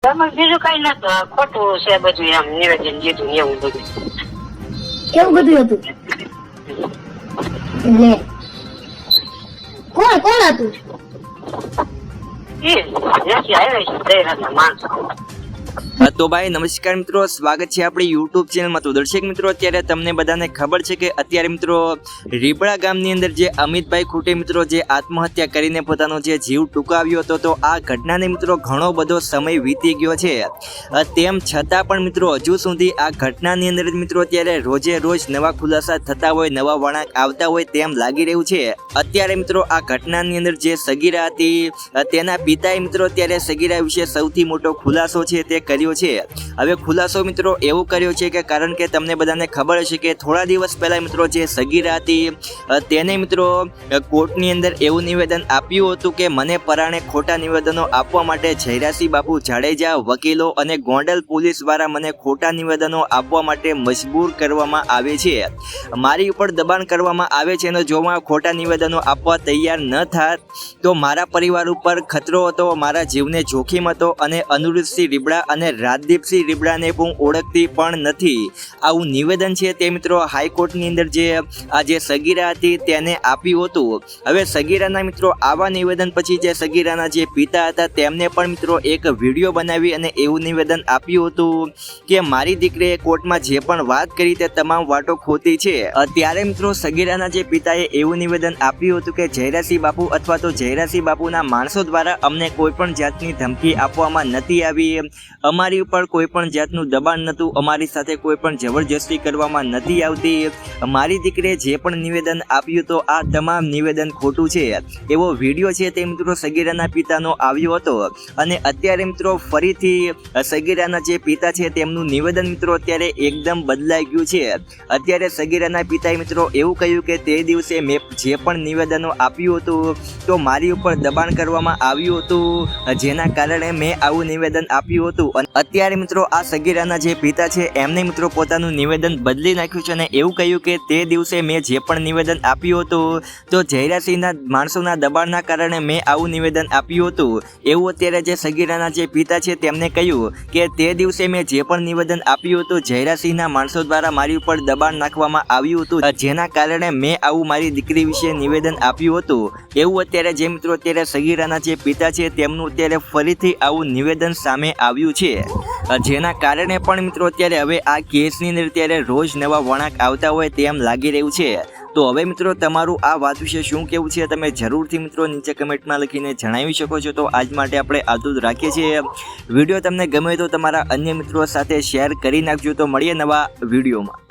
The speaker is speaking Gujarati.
એમાં બીજું કઈ નતું, આ ખોટું છે બધું, એમ નિવેદન દીધું ને એવું બધું. કેવું બધું હતું? લે કોણ કોણ હતું? એ જ્યાંથી આવ્યા છે તે હતા માણસો. તો ભાઈ નમસ્કાર મિત્રો, સ્વાગત છે આપણી યુટ્યુબ ચેનલમાં. તો દર્શક મિત્રો, અત્યારે તમને બધાને ખબર છે કે અત્યારે મિત્રો રીબડા ગામની અંદર જે અમિતભાઈ ખૂટે મિત્રો જે આત્મહત્યા કરીને પોતાનો જે જીવ ટૂંકાવ્યો હતો, તો આ ઘટનાને મિત્રો ઘણો બધો સમય વીતી ગયો છે. તેમ છતાં પણ મિત્રો હજુ સુધી આ ઘટનાની અંદર મિત્રો અત્યારે રોજે રોજ નવા ખુલાસા થતા હોય, નવા વળાંક આવતા હોય તેમ લાગી રહ્યું છે. અત્યારે મિત્રો આ ઘટનાની અંદર જે સગીરા હતી તેના પિતાએ મિત્રો અત્યારે સગીરા વિશે સૌથી મોટો ખુલાસો છે તે કર્યો છે. હવે ખુલાસો મિત્રો એવો કર્યો છે કે કારણ કે તમને બધાને ખબર હશે કે થોડા દિવસ પહેલા મિત્રો જે સગીરા હતી તેને મિત્રો કોર્ટની અંદર એવું નિવેદન આપ્યું હતું કે મને પરાણે ખોટા નિવેદનો આપવા માટે જયરાસિંહ બાપુ જાડેજા વકીલો અને ગોંડલ પોલીસ દ્વારા મને ખોટા નિવેદનો આપવા માટે મજબૂર કરવામાં આવે છે, મારી ઉપર દબાણ કરવામાં આવે છે અને જો હું ખોટા નિવેદનો આપવા તૈયાર ન થાત તો મારા પરિવાર ઉપર ખતરો હતો, મારા જીવને જોખમ હતો અને અનુરૂધસિંહ રીબડા અને રાજદીપસિંહ રીબડાને હું ઓળખતી પણ નથી. આવું નિવેદન છે તે મિત્રો હાઈકોર્ટની અંદર જે સગીરા હતી તેને આપ્યું હતું. હવે સગીરાના મિત્રો આવા નિવેદન પછી જે સગીરાના જે પિતા હતા તેમને પણ મિત્રો એક વિડીયો બનાવી અને એવું નિવેદન આપ્યું હતું કે મારી દીકરીએ કોર્ટમાં જે પણ વાત કરી તે તમામ વાતો ખોટી છે. ત્યારે મિત્રો સગીરાના જે પિતાએ એવું નિવેદન આપ્યું હતું કે જયરાસિંહ બાપુ અથવા તો જયરાસિંહ બાપુના માણસો દ્વારા અમને કોઈ પણ જાતની ધમકી આપવામાં નથી આવી, અમારી ઉપર કોઈ પણ જાતનું દબાણ નહોતું, અમારી સાથે કોઈ પણ જબરજસ્તી કરવામાં નથી આવતી, મારી દીકરીએ જે પણ નિવેદન આપ્યું તો આ તમામ નિવેદન ખોટું છે એવો વિડીયો છે તે મિત્રો સગીરાના પિતાનો આવ્યો હતો. અને અત્યારે મિત્રો ફરીથી સગીરાના જે પિતા છે તેમનું નિવેદન મિત્રો અત્યારે એકદમ બદલાઈ ગયું છે. અત્યારે સગીરાના પિતાએ મિત્રો એવું કહ્યું કે તે દિવસે મેં જે પણ નિવેદનો આપ્યું હતું તો મારી ઉપર દબાણ કરવામાં આવ્યું હતું, જેના કારણે મેં આવું નિવેદન આપ્યું હતું. અને અત્યારે મિત્રો આ સગીરાના જે પિતા છે એમને મિત્રો પોતાનું નિવેદન બદલી નાખ્યું છે અને એવું કહ્યું કે તે દિવસે મેં જે પણ નિવેદન આપ્યું હતું તો જયરાસિંહના માણસોના દબાણના કારણે મેં આવું નિવેદન આપ્યું હતું. એવું અત્યારે જે સગીરાના જે પિતા છે તેમને કહ્યું કે તે દિવસે મેં જે પણ નિવેદન આપ્યું હતું જયરાસિંહના માણસો દ્વારા મારી ઉપર દબાણ નાખવામાં આવ્યું હતું, જેના કારણે મેં આવું મારી દીકરી વિશે નિવેદન આપ્યું હતું. એવું અત્યારે જે મિત્રો અત્યારે સગીરાના જે પિતા છે તેમનું અત્યારે ફરીથી આવું નિવેદન સામે આવ્યું છે, જેના કારણે પણ મિત્રો અત્યારે હવે આ કેસની અંદર અત્યારે રોજ નવા વળાંક આવતા હોય તેમ લાગી રહ્યું છે. તો હવે મિત્રો તમારું આ વાત વિશે શું કહેવું છે તમે જરૂરથી મિત્રો નીચે કમેન્ટમાં લખીને જણાવી શકો છો. તો આજ માટે આપણે આટલું જ રાખીએ છીએ. વિડીયો તમને ગમે તો તમારા અન્ય મિત્રો સાથે શેર કરી નાખજો. તો મળીએ નવા વિડીયોમાં.